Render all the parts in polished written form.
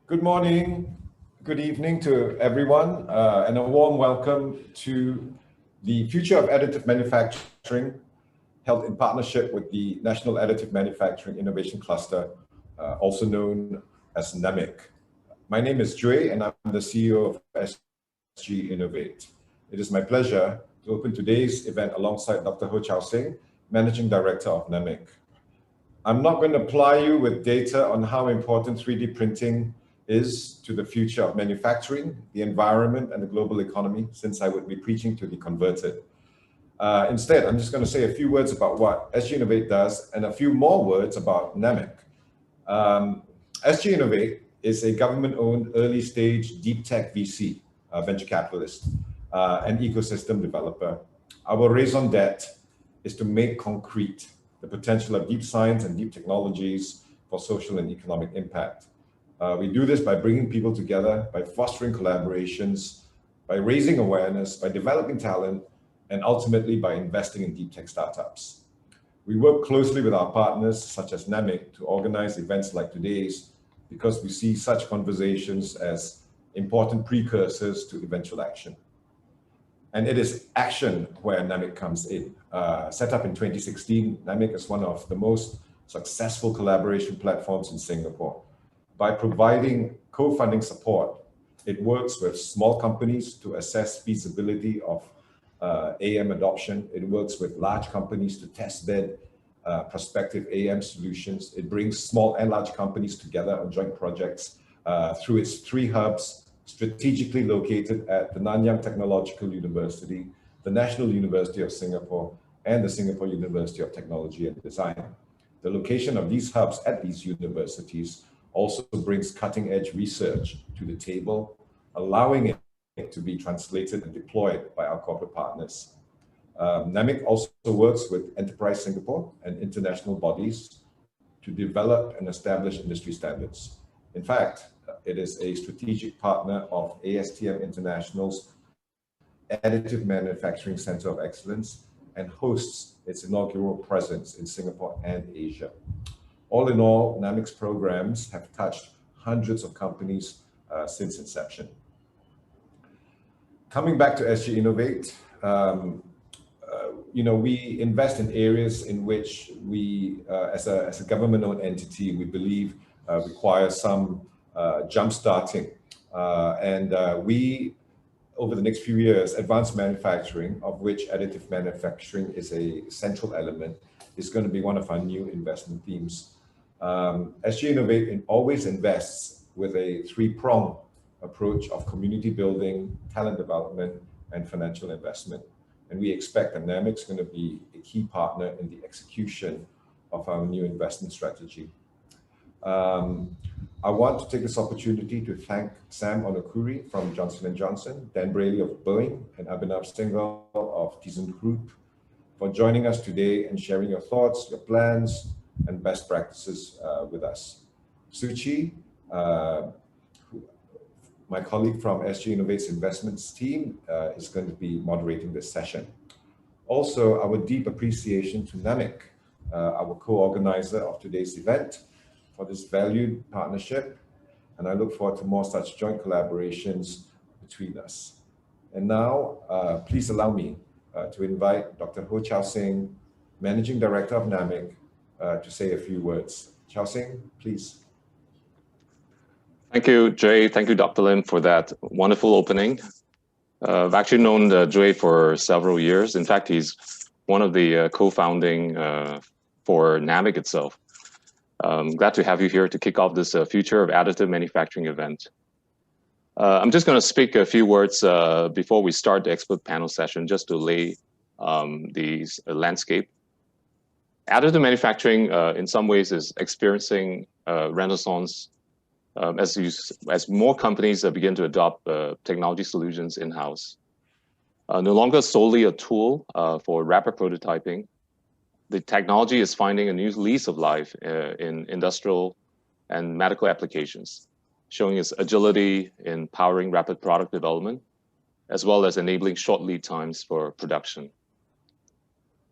Good morning, good evening to everyone, and a warm welcome to the Future of Additive Manufacturing, held in partnership with the National Additive Manufacturing Innovation Cluster, also known as NAMIC. My name is Jue, and I'm the CEO of SGInnovate. It is my pleasure to open today's event alongside Dr. Ho Chao Sing, Managing Director of NAMIC. I'm not going to ply you with data on how important 3D printing is to the future of manufacturing, the environment, and the global economy, since I would be preaching to the converted. Instead, I'm just going to say a few words about what SGInnovate does and a few more words about NAMIC. SGInnovate is a government-owned early-stage deep tech VC, venture capitalist, and ecosystem developer. Our raison d'etre is to make concrete the potential of deep science and deep technologies for social and economic impact. We do this by bringing people together, by fostering collaborations, by raising awareness, by developing talent, and ultimately by investing in deep tech startups. We work closely with our partners, such as NAMIC, to organize events like today's because we see such conversations as important precursors to eventual action. And it is action where NAMIC comes in. Set up in 2016, NAMIC is one of the most successful collaboration platforms in Singapore. By providing co-funding support, it works with small companies to assess feasibility of AM adoption. It works with large companies to test bed prospective AM solutions. It brings small and large companies together on joint projects through its 3 hubs, strategically located at the Nanyang Technological University, the National University of Singapore, and the Singapore University of Technology and Design. The location of these hubs at these universities also brings cutting-edge research to the table, allowing it to be translated and deployed by our corporate partners. NAMIC also works with Enterprise Singapore and international bodies to develop and establish industry standards. In fact, it is a strategic partner of ASTM International's Additive Manufacturing Center of Excellence and hosts its inaugural presence in Singapore and Asia. All in all, NAMIC's programs have touched hundreds of companies since inception. Coming back to SGInnovate, we invest in areas in which we, as a government-owned entity, we believe require some jump-starting. We, over the next few years, advanced manufacturing, of which additive manufacturing is a central element, is going to be one of our new investment themes. SGInnovate always invests with a 3-pronged approach of community building, talent development, and financial investment. And we expect that NAMIC is going to be a key partner in the execution of our new investment strategy. I want to take this opportunity to thank Sam Onokuri from Johnson & Johnson, Dan Braley of Boeing, and Abhinav Singhal of ThyssenKrupp for joining us today and sharing your thoughts, your plans, and best practices with us. Suchi, my colleague from SGInnovate's investments team, is going to be moderating this session. Also, our deep appreciation to NAMIC, our co-organizer of today's event, for this valued partnership, and I look forward to more such joint collaborations between us. And now, please allow me to invite Dr. Ho Chao Sing, Managing Director of NAMIC, to say a few words. Chao Sing, please. Thank you, Jay. Thank you, Dr. Lim, for that wonderful opening. I've actually known Jay for several years. In fact, he's one of the co-founding for NAMIC itself. I'm glad to have you here to kick off this Future of Additive Manufacturing event. I'm just going to speak a few words before we start the expert panel session, just to lay the landscape. Additive manufacturing, in some ways, is experiencing renaissance as more companies begin to adopt technology solutions in-house. No longer solely a tool for rapid prototyping, the technology is finding a new lease of life in industrial and medical applications, showing its agility in powering rapid product development, as well as enabling short lead times for production.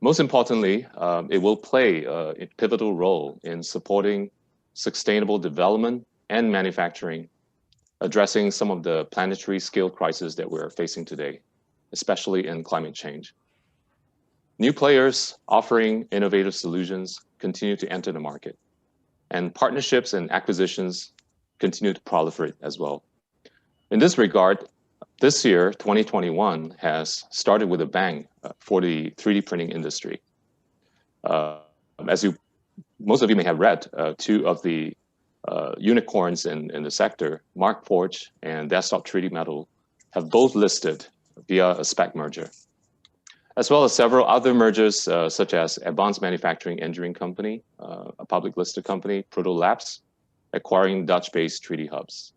Most importantly, it will play a pivotal role in supporting sustainable development and manufacturing addressing some of the planetary scale crises that we're facing today, especially in climate change. New players offering innovative solutions continue to enter the market, and partnerships and acquisitions continue to proliferate as well. In this regard, this year, 2021, has started with a bang for the 3D printing industry. As most of you may have read, two of the unicorns in the sector, Markforged and Desktop 3D Metal, have both listed via a SPAC merger, as well as several other mergers such as Advanced Manufacturing Engineering Company, a public listed company, Proto Labs, acquiring Dutch-based 3D Hubs.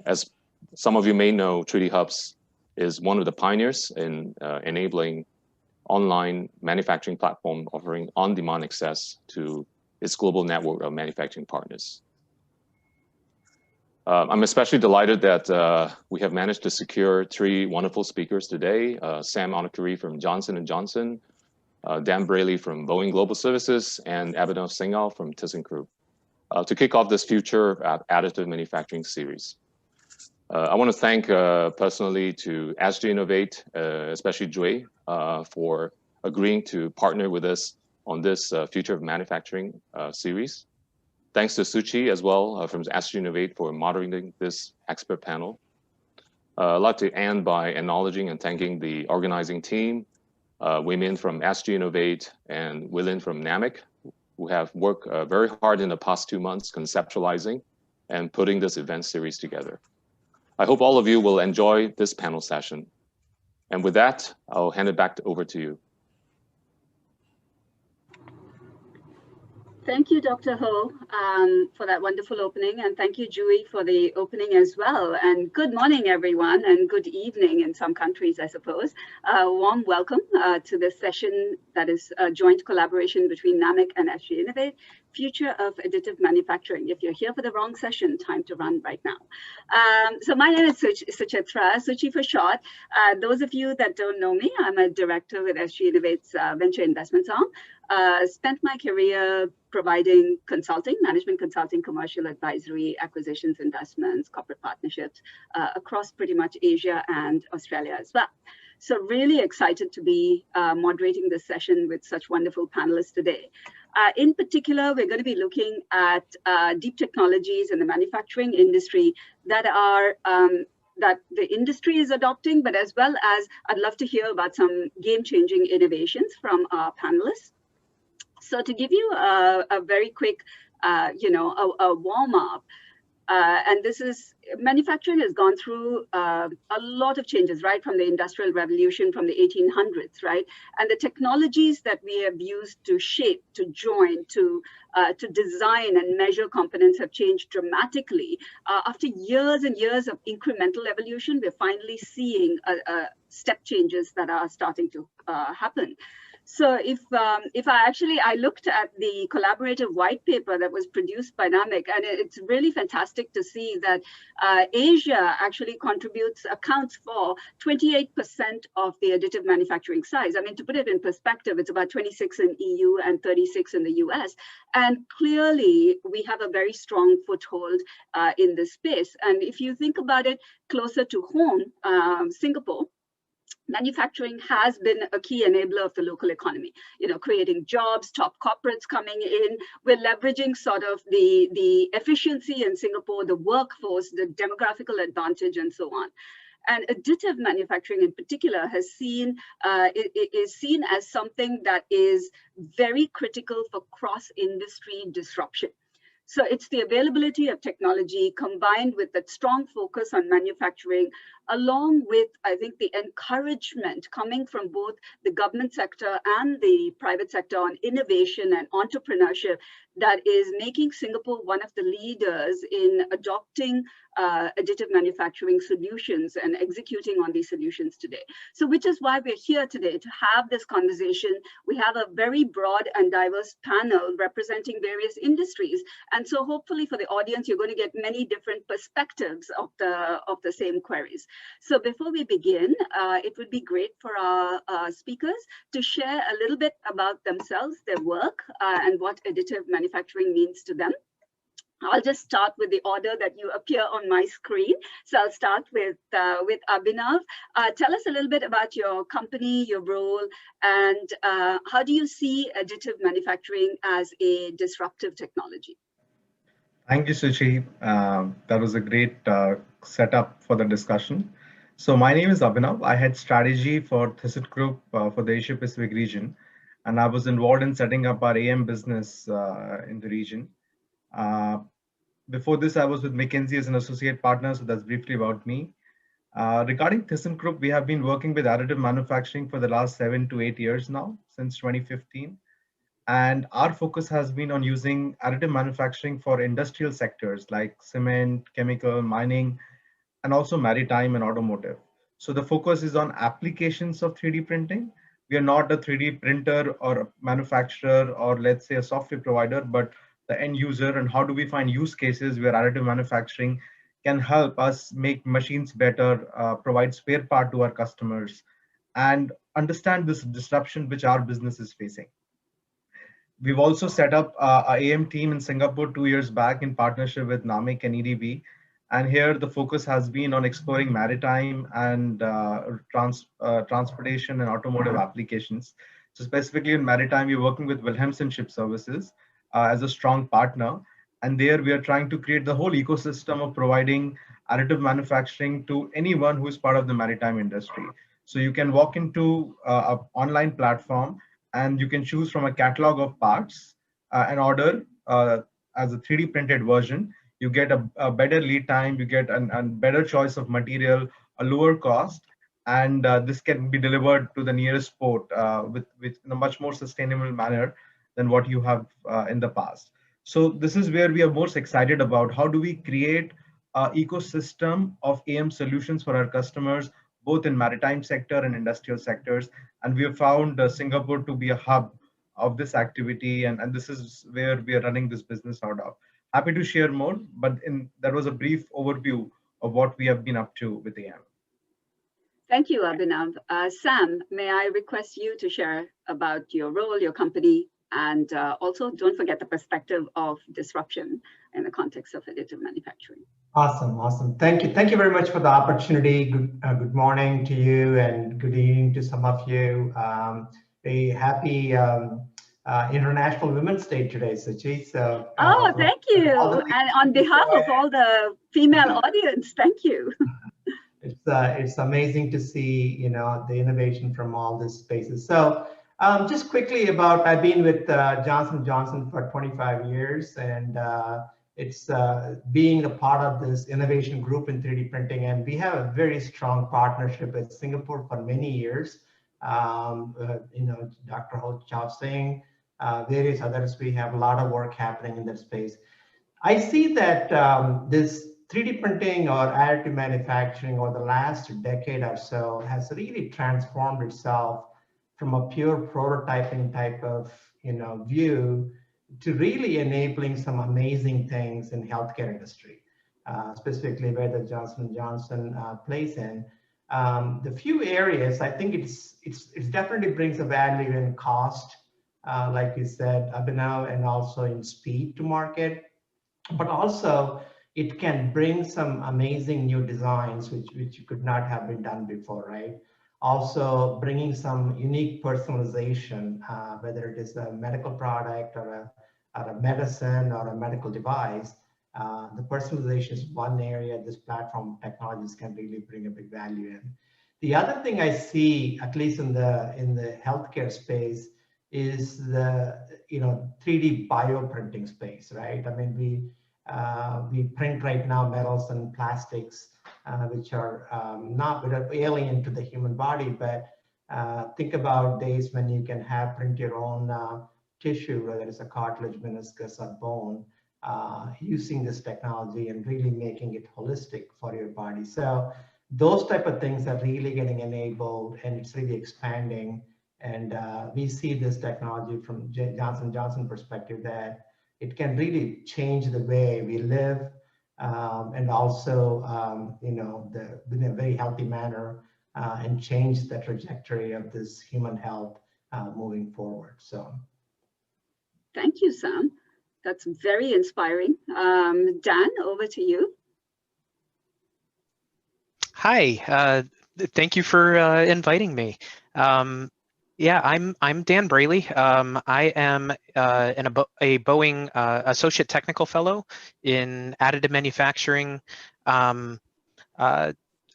As some of you may know, 3D Hubs is one of the pioneers in enabling online manufacturing platform offering on-demand access to its global network of manufacturing partners. I'm especially delighted that we have managed to secure three wonderful speakers today, Sam Onakuri from Johnson & Johnson, Dan Braley from Boeing Global Services, and Abhinav Singhal from ThyssenKrupp, to kick off this Future Additive Manufacturing series. I want to thank personally to SGInnovate, especially Jue, for agreeing to partner with us on this Future of Manufacturing series. Thanks to Suchi as well from SGInnovate for moderating this expert panel. I'd like to end by acknowledging and thanking the organizing team, Wei Min from SGInnovate and William from NAMIC, who have worked very hard in the past 2 months conceptualizing and putting this event series together. I hope all of you will enjoy this panel session. And with that, I'll hand it back over to you. Thank you, Dr. Ho, for that wonderful opening, and thank you, Jui, for the opening as well. And good morning, everyone, and good evening in some countries, I suppose. Warm welcome to this session that is a joint collaboration between NAMIC and SGInnovate, Future of Additive Manufacturing. If you're here for the wrong session, time to run right now. So my name is Suchitra, Suchi for short. Those of you that don't know me, I'm a director with SGInnovate's venture investments arm. Spent my career providing consulting, management consulting, commercial advisory, acquisitions, investments, corporate partnerships across pretty much Asia and Australia as well. So really excited to be moderating this session with such wonderful panelists today. In particular, we're going to be looking at deep technologies in the manufacturing industry that are that the industry is adopting, but as well as I'd love to hear about some game-changing innovations from our panelists. So to give you a very quick, a warm-up, and this is, manufacturing has gone through a lot of changes, right, from the Industrial Revolution, from the 1800s, right? And the technologies that we have used to shape, to join, to design and measure components have changed dramatically. After years and years of incremental evolution, we're finally seeing step changes that are starting to happen. So if I looked at the collaborative white paper that was produced by NAMIC, and it's really fantastic to see that Asia actually accounts for 28% of the additive manufacturing size. I mean, to put it in perspective, it's about 26 in EU and 36 in the US. And clearly, we have a very strong foothold in this space. And if you think about it closer to home, Singapore, manufacturing has been a key enabler of the local economy, creating jobs, top corporates coming in. We're leveraging sort of the efficiency in Singapore, the workforce, the demographical advantage, and so on. And additive manufacturing in particular is seen as something that is very critical for cross-industry disruption. So it's the availability of technology combined with that strong focus on manufacturing, along with, I think, the encouragement coming from both the government sector and the private sector on innovation and entrepreneurship that is making Singapore one of the leaders in adopting additive manufacturing solutions and executing on these solutions today. So which is why we're here today to have this conversation. We have a very broad and diverse panel representing various industries. And so hopefully for the audience, you're going to get many different perspectives of the same queries. So before we begin, it would be great for our speakers to share a little bit about themselves, their work, and what additive manufacturing means to them. I'll just start with the order that you appear on my screen. So I'll start with Abhinav. Tell us a little bit about your company, your role, and how do you see additive manufacturing as a disruptive technology? Thank you, Suchi. That was a great setup for the discussion. So my name is Abhinav. I had strategy for Thyssen Group for the Asia Pacific region, and I was involved in setting up our AM business in the region. Before this, I was with McKinsey as an associate partner, so that's briefly about me. Regarding Thyssen Group, we have been working with additive manufacturing for the last 7 to 8 years now, since 2015. And our focus has been on using additive manufacturing for industrial sectors like cement, chemical, mining, and also maritime and automotive. So the focus is on applications of 3D printing. We are not a 3D printer or a manufacturer or let's say a software provider, but the end user, and how do we find use cases where additive manufacturing can help us make machines better, provide spare part to our customers, and understand this disruption which our business is facing. We've also set up our AM team in Singapore 2 years back in partnership with NAMIC and EDB. And here the focus has been on exploring maritime and transportation and automotive applications. So specifically in maritime, we're working with Wilhelmsen Ship Services as a strong partner. And there we are trying to create the whole ecosystem of providing additive manufacturing to anyone who is part of the maritime industry. So you can walk into an online platform and you can choose from a catalog of parts and order as a 3D printed version. You get a better lead time, you get a better choice of material, a lower cost, and this can be delivered to the nearest port with in a much more sustainable manner than what you have in the past. So this is where we are most excited about. How do we create an ecosystem of AM solutions for our customers, both in maritime sector and industrial sectors? And we have found Singapore to be a hub of this activity, and this is where we are running this business out of. Happy to share more, but that was a brief overview of what we have been up to with AM. Thank you, Abhinav. Sam, may I request you to share about your role, your company, and also don't forget the perspective of disruption in the context of additive manufacturing. Awesome. Thank you very much for the opportunity. Good morning to you and good evening to some of you. A happy International Women's Day today, Suchi. So, thank you. And on behalf of all the female audience, thank you. It's amazing to see, the innovation from all these spaces. So just quickly I've been with Johnson & Johnson for 25 years, and it's being a part of this innovation group in 3D printing, and we have a very strong partnership with Singapore for many years. Dr. Ho Chow Singh, various others, we have a lot of work happening in that space. I see that this 3D printing or additive manufacturing over the last decade or so has really transformed itself from a pure prototyping type of view to really enabling some amazing things in healthcare industry, specifically where the Johnson & Johnson plays in. The few areas, I think it definitely brings a value in cost, like you said, Abhinav, and also in speed to market, but also it can bring some amazing new designs which could not have been done before, right? Also bringing some unique personalization, whether it is a medical product or a medicine or a medical device. The personalization is one area this platform technologies can really bring a big value in. The other thing I see, at least in the healthcare space, is the 3D bioprinting space, right? I mean, we print right now metals and plastics, which are not alien to the human body, but think about days when you can print your own tissue, whether it's a cartilage, meniscus, or bone, using this technology and really making it holistic for your body. So those type of things are really getting enabled, and it's really expanding. And we see this technology from Johnson & Johnson perspective that it can really change the way we live, and also, in a very healthy manner, and change the trajectory of this human health moving forward. So, thank you, Sam. That's very inspiring. Dan, over to you. Hi, thank you for inviting me. Yeah, I'm Dan Braley. I am a Boeing Associate Technical Fellow in additive manufacturing,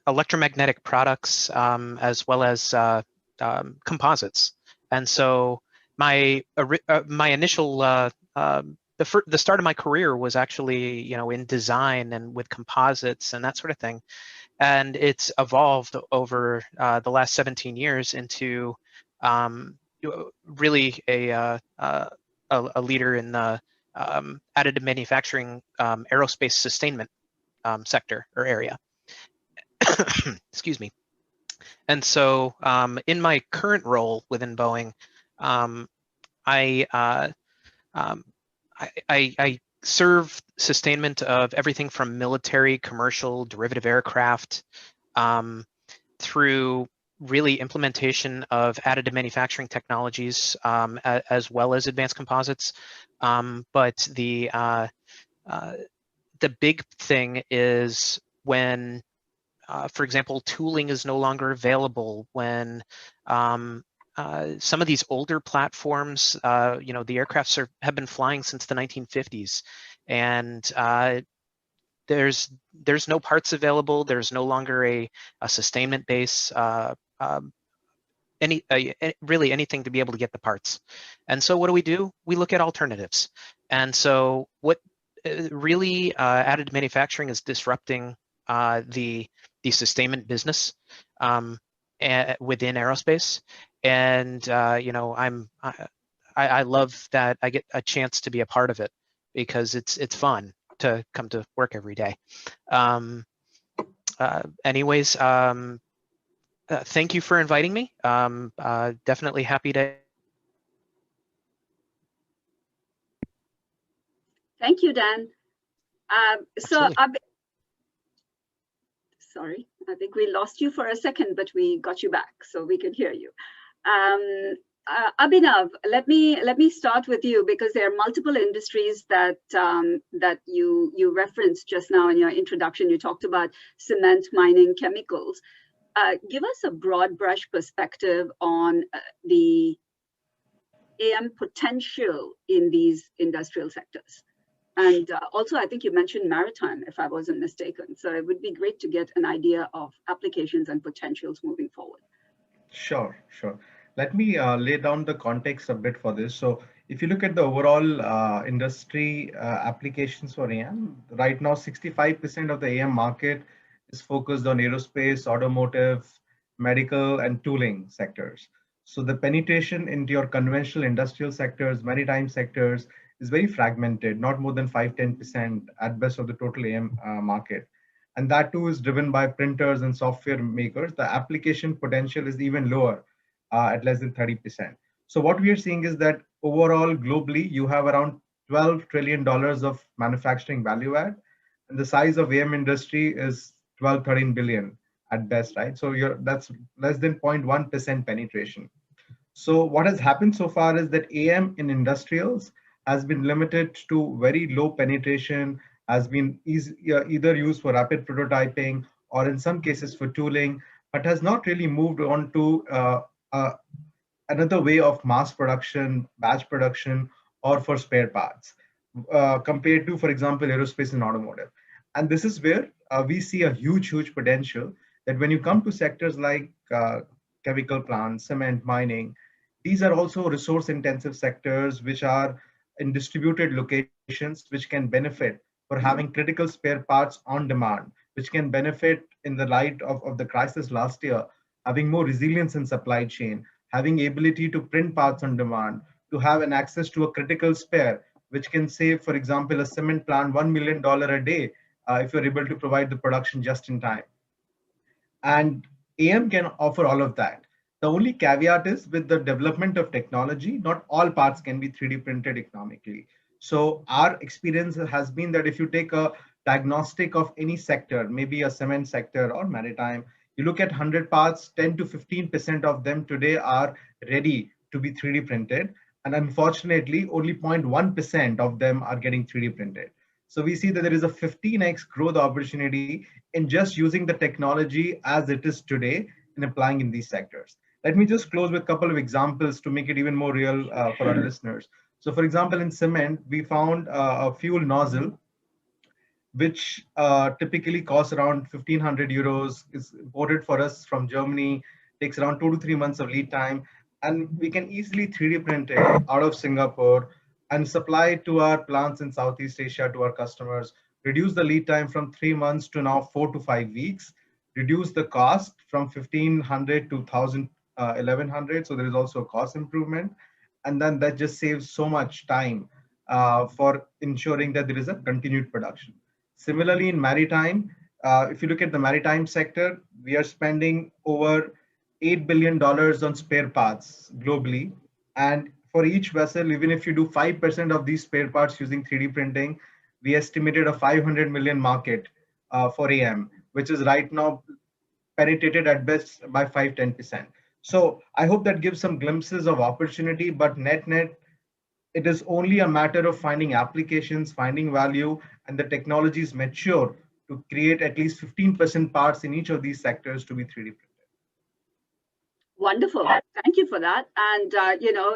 electromagnetic products, as well as composites. And so my initial the start of my career was actually in design and with composites and that sort of thing. And it's evolved over the last 17 years into really a leader in the additive manufacturing aerospace sustainment sector or area. Excuse me. And so in my current role within Boeing, I serve sustainment of everything from military, commercial, derivative aircraft, through really implementation of additive manufacturing technologies, as well as advanced composites. But the big thing is when, for example, tooling is no longer available, when some of these older platforms, the aircrafts have been flying since the 1950s, and there's no parts available. There's no longer a sustainment base, really anything to be able to get the parts. And so what do? We look at alternatives. And so what really additive manufacturing is disrupting the sustainment business within aerospace. And I love that I get a chance to be a part of it, because it's fun to come to work every day. Anyways, thank you for inviting me. Definitely happy to. Thank you, Dan. Sorry, I think we lost you for a second, but we got you back, so we could hear you. Abhinav, let me start with you, because there are multiple industries that you referenced just now in your introduction. You talked about cement, mining, chemicals. Give us a broad brush perspective on the AM potential in these industrial sectors. And also, I think you mentioned maritime, if I wasn't mistaken. So it would be great to get an idea of applications and potentials moving forward. Sure. Let me lay down the context a bit for this. So if you look at the overall industry applications for AM, right now 65% of the AM market is focused on aerospace, automotive, medical, and tooling sectors. So the penetration into your conventional industrial sectors, maritime sectors, is very fragmented, not more than 5-10% at best of the total AM market. And that too is driven by printers and software makers. The application potential is even lower, at less than 30%. So what we are seeing is that overall globally, you have around $12 trillion of manufacturing value add, and the size of AM industry is 12-13 billion at best, right? So that's less than 0.1% penetration. So what has happened so far is that AM in industrials has been limited to very low penetration, has been either used for rapid prototyping or in some cases for tooling, but has not really moved on to another way of mass production, batch production, or for spare parts, compared to, for example, aerospace and automotive. And this is where we see a huge potential, that when you come to sectors like chemical plants, cement, mining, these are also resource intensive sectors which are in distributed locations, which can benefit for having critical spare parts on demand, which can benefit in the light of the crisis last year, having more resilience in supply chain, having ability to print parts on demand, to have an access to a critical spare, which can save, for example, a cement plant $1 million a day if you're able to provide the production just in time. And AM can offer all of that. The only caveat is with the development of technology, not all parts can be 3D printed economically. So our experience has been that if you take a diagnostic of any sector, maybe a cement sector or maritime, you look at 100 parts, 10 to 15% of them today are ready to be 3D printed. And unfortunately, only 0.1% of them are getting 3D printed. So we see that there is a 15x growth opportunity in just using the technology as it is today and applying in these sectors. Let me just close with a couple of examples to make it even more real for our listeners. So for example, in cement, we found a fuel nozzle which typically costs around 1,500 euros, is imported for us from Germany, takes around 2 to 3 months of lead time, and we can easily 3D print it out of Singapore and supply it to our plants in Southeast Asia to our customers, reduce the lead time from 3 months to now 4 to 5 weeks, reduce the cost from 1,500 to 1,100. So there is also a cost improvement. And then that just saves so much time for ensuring that there is a continued production. Similarly, in maritime, if you look at the maritime sector, we are spending over $8 billion on spare parts globally. And for each vessel, even if you do 5% of these spare parts using 3D printing, we estimated a 500 million market for AM, which is right now penetrated at best by 5-10%. So I hope that gives some glimpses of opportunity, but net, it is only a matter of finding applications, finding value, and the technology is mature to create at least 15% parts in each of these sectors to be 3D printed. Wonderful. Thank you for that. And,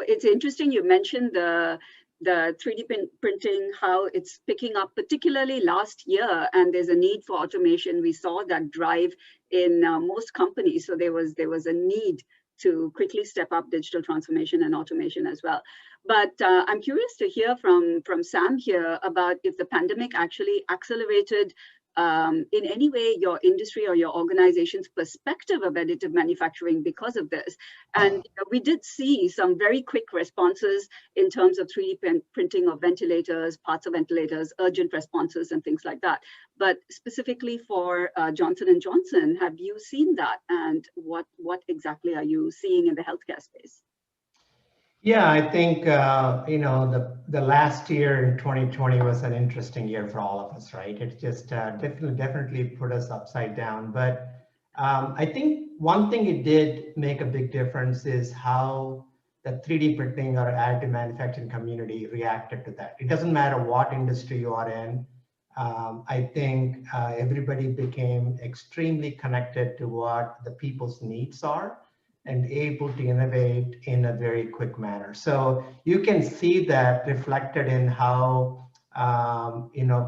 it's interesting you mentioned the 3D printing, how it's picking up, particularly last year, and there's a need for automation. We saw that drive in most companies. So there was a need to quickly step up digital transformation and automation as well. But I'm curious to hear from Sam here about if the pandemic actually accelerated in any way your industry or your organization's perspective of additive manufacturing because of this. And we did see some very quick responses in terms of 3D printing of ventilators, parts of ventilators, urgent responses and things like that. But specifically for Johnson & Johnson, have you seen that? And what exactly are you seeing in the healthcare space? Yeah, I think the last year in 2020 was an interesting year for all of us, right? It just definitely put us upside down. But I think one thing it did make a big difference is how the 3D printing or additive manufacturing community reacted to that. It doesn't matter what industry you are in. I think everybody became extremely connected to what the people's needs are and able to innovate in a very quick manner. So you can see that reflected in how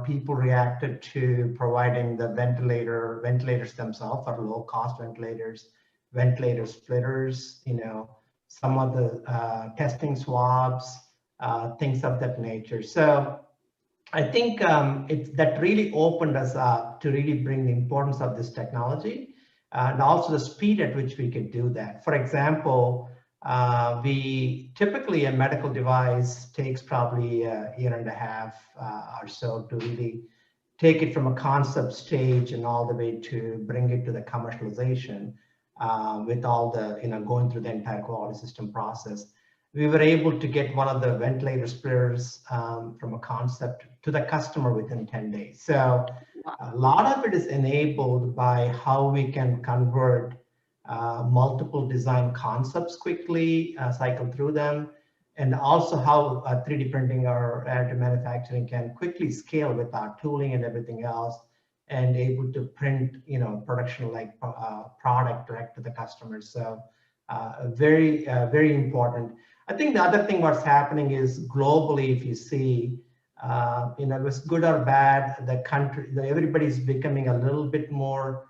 people reacted to providing the ventilators themselves, or low-cost ventilators, ventilator splitters, some of the testing swabs, things of that nature. So I think that really opened us up to really bring the importance of this technology. And also the speed at which we could do that. For example, typically a medical device takes probably a year and a half or so to really take it from a concept stage and all the way to bring it to the commercialization with all the, going through the entire quality system process. We were able to get one of the ventilator splitters from a concept to the customer within 10 days. So a lot of it is enabled by how we can convert multiple design concepts quickly, cycle through them, and also how 3D printing or additive manufacturing can quickly scale with our tooling and everything else, and able to print, production-like product direct to the customer. So very, very important. I think the other thing what's happening is globally, if you see, it was good or bad, everybody's becoming a little bit more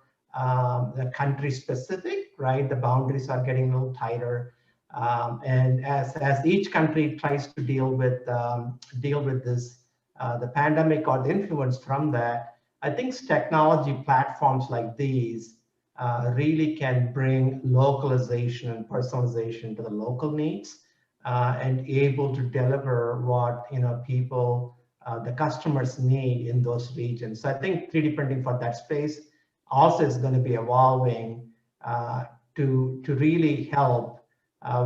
country specific, right? The boundaries are getting a little tighter. And as each country tries to deal with this, the pandemic or the influence from that, I think technology platforms like these really can bring localization and personalization to the local needs. And able to deliver what the customers need in those regions. So I think 3D printing for that space also is going to be evolving to really help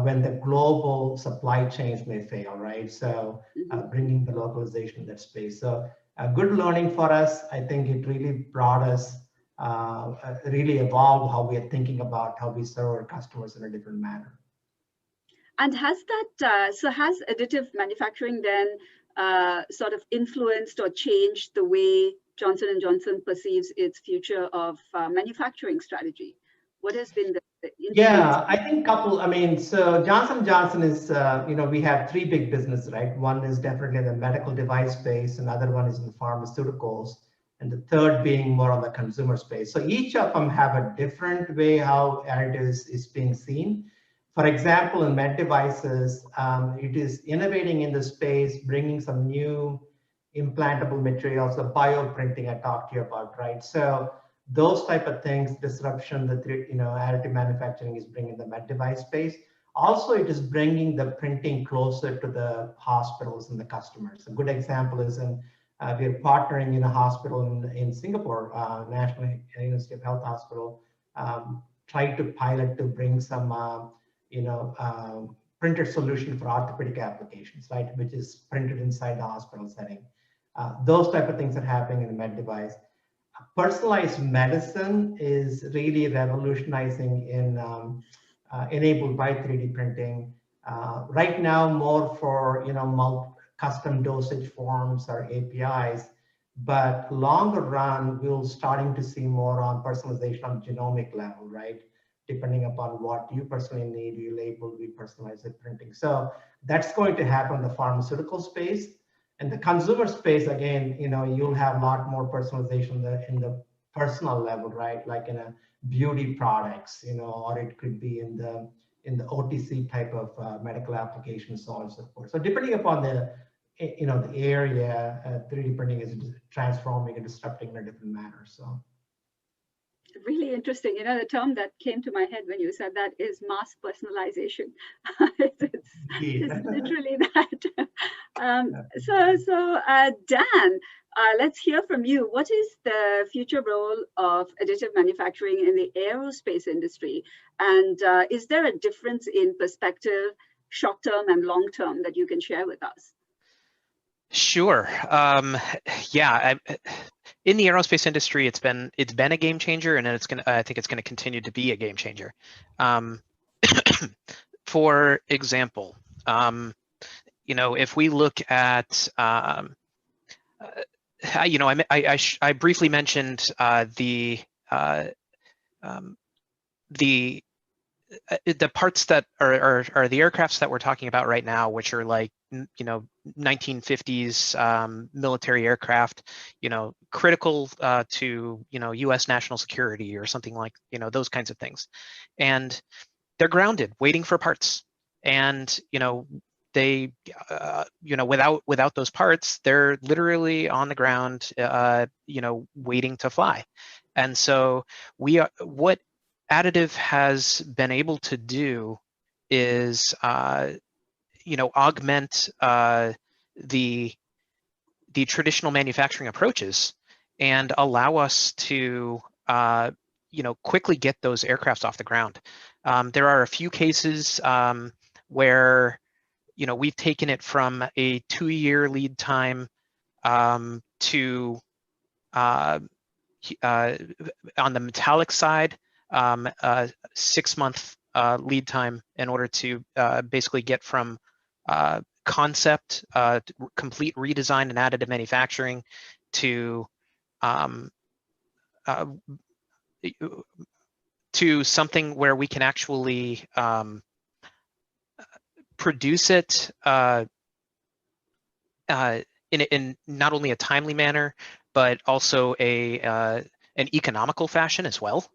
when the global supply chains may fail, right? So bringing the localization in that space. So a good learning for us. I think it really brought us, really evolved how we are thinking about how we serve our customers in a different manner. And has that, so has additive manufacturing then sort of influenced or changed the way Johnson & Johnson perceives its future of manufacturing strategy? What has been the influence? Yeah, I think so Johnson & Johnson is, we have three big businesses, right? One is definitely in the medical device space, another one is in the pharmaceuticals, and the third being more on the consumer space. So each of them have a different way how additive is being seen. For example, in med devices, it is innovating in the space, bringing some new implantable materials, the bioprinting I talked to you about, right? So those type of things, disruption that additive manufacturing is bringing the med device space. Also, it is bringing the printing closer to the hospitals and the customers. A good example is we're partnering in a hospital in Singapore, National University of Health Hospital, tried to pilot to bring some printed solution for orthopedic applications, right, which is printed inside the hospital setting. Those type of things are happening in the med device. Personalized medicine is really revolutionizing in enabled by 3D printing. Right now, more for custom dosage forms or APIs, but longer run, we're starting to see more on personalization on genomic level, right? Depending upon what you personally need, you label, we personalize the printing. So that's going to happen in the pharmaceutical space. And the consumer space, again, you'll have a lot more personalization in the personal level, right? Like in a beauty products, or it could be in the OTC type of medical applications, so on and so forth. So depending upon the area, 3D printing is transforming and disrupting in a different manner. So. Really interesting. The term that came to my head when you said that is mass personalization. it's literally that. So Dan, let's hear from you. What is the future role of additive manufacturing in the aerospace industry? And is there a difference in perspective, short-term and long-term, that you can share with us? Sure. Yeah. In the aerospace industry, it's been a game changer, and I think it's gonna continue to be a game changer. For example, if we look at, I briefly mentioned the parts that are the aircrafts that we're talking about right now, which are like 1950s military aircraft, critical to U.S. national security or something like those kinds of things, and they're grounded, waiting for parts, and they without those parts, they're literally on the ground, waiting to fly, and so what Additive has been able to do is augment the traditional manufacturing approaches and allow us to quickly get those aircrafts off the ground. There are a few cases where we've taken it from a 2-year lead time to on the metallic side, 6-month lead time in order to basically get from concept, complete redesign and additive manufacturing to something where we can actually produce it in not only a timely manner, but also an economical fashion as well.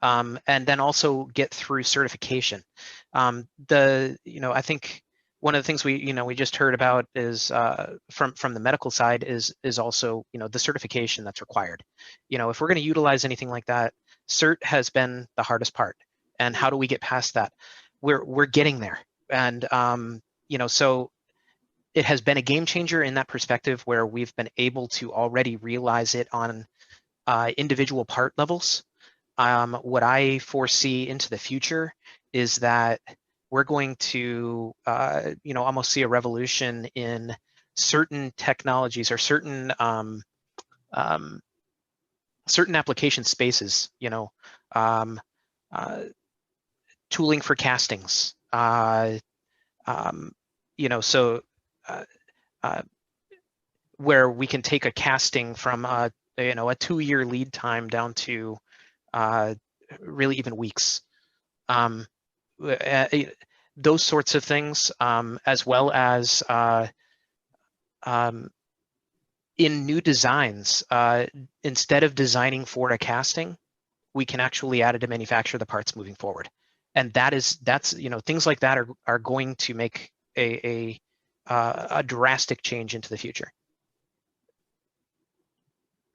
And then also get through certification. I think one of the things we just heard about is from the medical side is also the certification that's required. If we're going to utilize anything like that, cert has been the hardest part. And how do we get past that? We're getting there, and so it has been a game changer in that perspective, where we've been able to already realize it on individual part levels. What I foresee into the future is that we're going to, almost see a revolution in certain technologies or certain application spaces. Tooling for castings, you know, so where we can take a casting from you know, a 2-year lead time down to really even weeks. Those sorts of things, as well as in new designs, instead of designing for a casting, we can actually additive manufacture the parts moving forward. And that's, you know, things like that are going to make a drastic change into the future.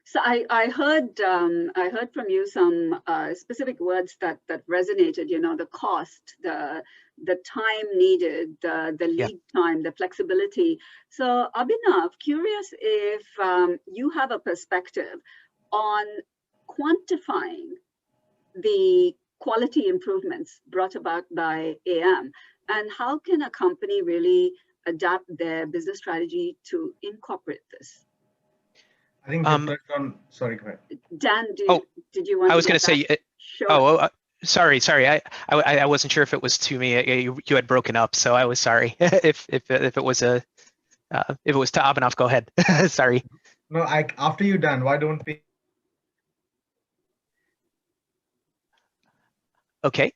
So I heard from you some specific words that resonated. You know, the cost, the time needed, the lead time, the flexibility. So Abhinav, curious if you have a perspective on quantifying the quality improvements brought about by AM, and how can a company really adapt their business strategy to incorporate this? I think you touched on, sorry, go ahead. Dan, did you want to I was going to say, sure. Sorry. I wasn't sure if it was to me. You had broken up, so I was sorry. if it was to Abhinav, go ahead. Sorry. No, after you, Dan, why don't we? Okay.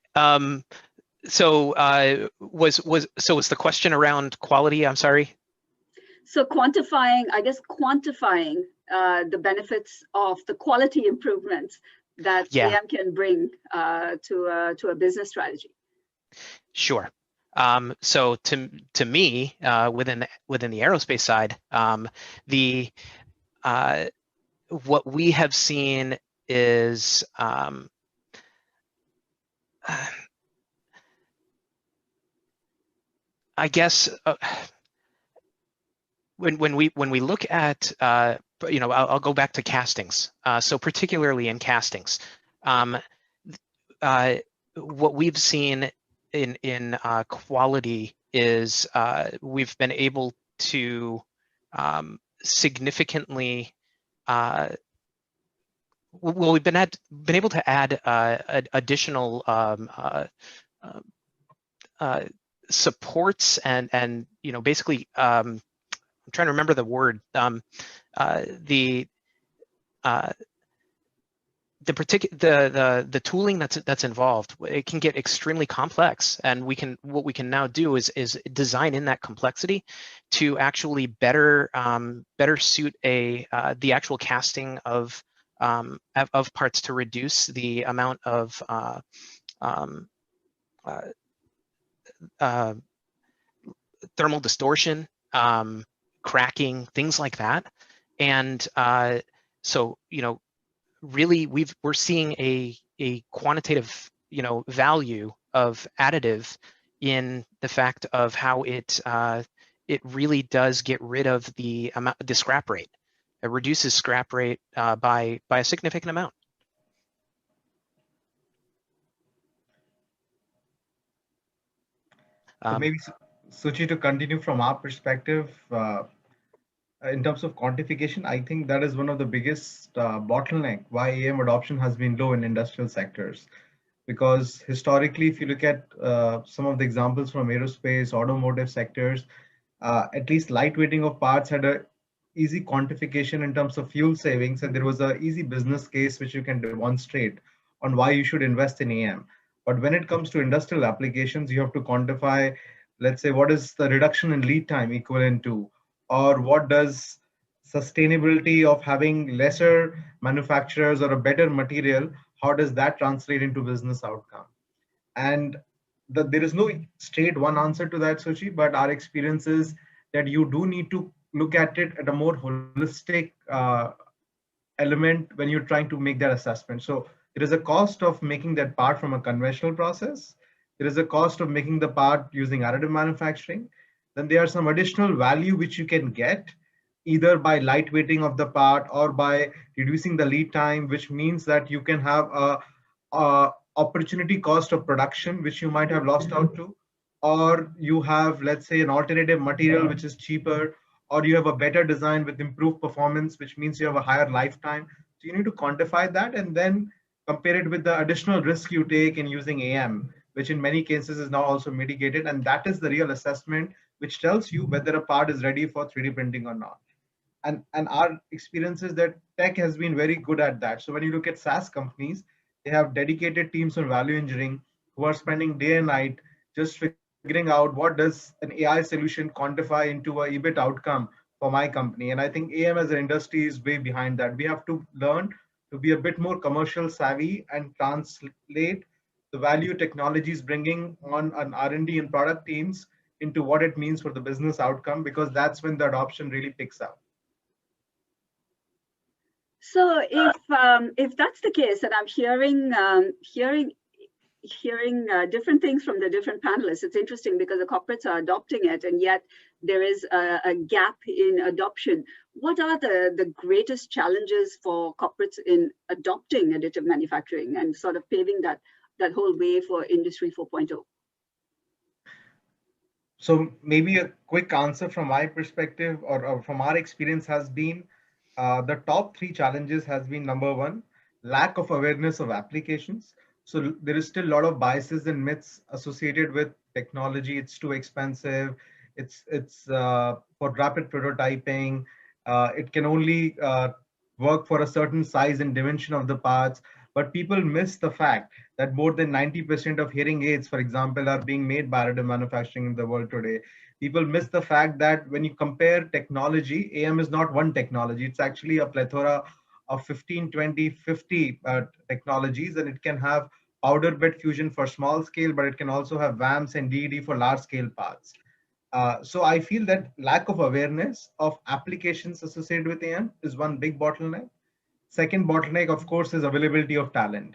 So was the question around quality? I'm sorry. So quantifying the benefits of the quality improvements that AM can bring to a business strategy. Sure. So to me, within the aerospace side, what we have seen is I guess when we look at you know, I'll go back to castings. So particularly in castings, what we've seen in quality is we've been able to significantly well, we've been able to add additional supports and you know, basically I'm trying to remember the word, the tooling that's involved. It can get extremely complex, and what we can now do is design in that complexity to actually better suit the actual casting of parts to reduce the amount of thermal distortion, cracking, things like that. And so, you know, really we're seeing a quantitative, you know, value of additive in the fact of how it really does get rid of the scrap rate. It reduces scrap rate by a significant amount. So maybe, Suchi, to continue from our perspective, in terms of quantification, I think that is one of the biggest bottleneck why AM adoption has been low in industrial sectors. Because historically, if you look at some of the examples from aerospace, automotive sectors, at least lightweighting of parts had a easy quantification in terms of fuel savings, and there was an easy business case which you can demonstrate on why you should invest in AM. But when it comes to industrial applications, you have to quantify, let's say, what is the reduction in lead time equivalent to, or what does sustainability of having lesser manufacturers or a better material, how does that translate into business outcome? And there is no straight one answer to that, Suchi, but our experience is that you do need to look at it at a more holistic element when you're trying to make that assessment. So there is a cost of making that part from a conventional process. There is a cost of making the part using additive manufacturing. Then there are some additional value which you can get either by lightweighting of the part or by reducing the lead time, which means that you can have a opportunity cost of production, which you might have lost out to, or you have, let's say, an alternative material which is cheaper, or you have a better design with improved performance, which means you have a higher lifetime. So you need to quantify that and then compare it with the additional risk you take in using AM, which in many cases is now also mitigated. And that is the real assessment, which tells you whether a part is ready for 3D printing or not. And our experience is that tech has been very good at that. So when you look at SaaS companies, they have dedicated teams on value engineering who are spending day and night just figuring out what does an AI solution quantify into a EBIT outcome for my company. And I think AM as an industry is way behind that. We have to learn to be a bit more commercial savvy and translate the value technology is bringing on an R&D and product teams into what it means for the business outcome, because that's when the adoption really picks up. So if that's the case, and I'm hearing different things from the different panelists, it's interesting because the corporates are adopting it, and yet there is a gap in adoption. What are the greatest challenges for corporates in adopting additive manufacturing and sort of paving that whole way for Industry 4.0? So maybe a quick answer from my perspective or from our experience has been the top three challenges has been: number one, lack of awareness of applications. So there is still a lot of biases and myths associated with technology. It's too expensive. It's for rapid prototyping. It can only work for a certain size and dimension of the parts. But people miss the fact that more than 90% of hearing aids, for example, are being made by additive manufacturing in the world today. People miss the fact that when you compare technology, AM is not one technology. It's actually a plethora of 15, 20, 50 technologies, and it can have powder bed fusion for small scale, but it can also have VAMS and DED for large scale parts. So I feel that lack of awareness of applications associated with AM is one big bottleneck. Second bottleneck, of course, is availability of talent,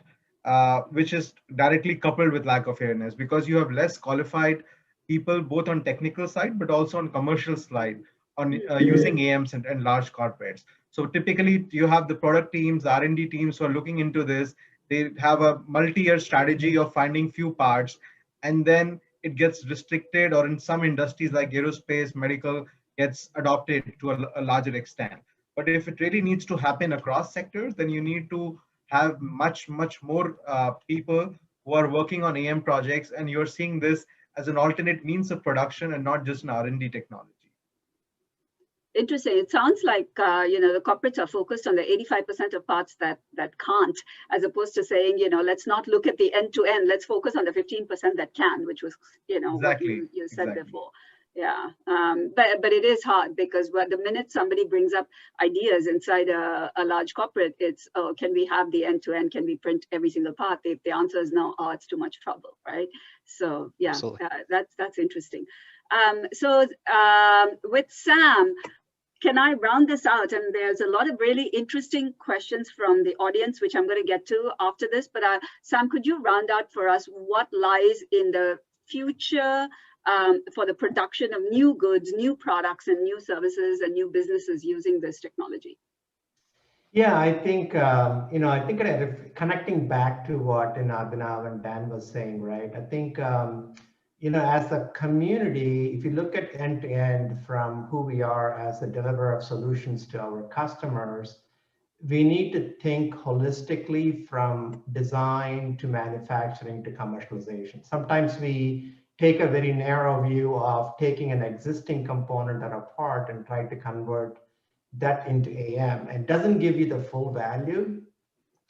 which is directly coupled with lack of awareness, because you have less qualified people both on technical side but also on commercial side on using AMs and large corporates. So typically you have the product teams, R&D teams who are looking into this. They have a multi-year strategy of finding few parts, and then it gets restricted, or in some industries like aerospace, medical, gets adopted to a larger extent. But if it really needs to happen across sectors, then you need to have much more people who are working on AM projects, and you're seeing this as an alternate means of production and not just an R&D technology. Interesting. It sounds like the corporates are focused on the 85% of parts that can't, as opposed to saying, let's not look at the end to end. Let's focus on the 15% that can, which was exactly what you said before. Yeah, but it is hard, because the minute somebody brings up ideas inside a large corporate, it's, oh, can we have the end to end? Can we print every single part? If the answer is no, oh, it's too much trouble, right? So yeah, that's interesting. So with Sam, can I round this out? And there's a lot of really interesting questions from the audience, which I'm going to get to after this. But Sam, could you round out for us what lies in the future for the production of new goods, new products, and new services and new businesses using this technology? Yeah, I think, connecting back to what Abhinav and Dan was saying, right? I think, as a community, if you look at end to end from who we are as a deliverer of solutions to our customers, we need to think holistically from design to manufacturing to commercialization. Sometimes we take a very narrow view of taking an existing component or a part and try to convert that into AM, and doesn't give you the full value.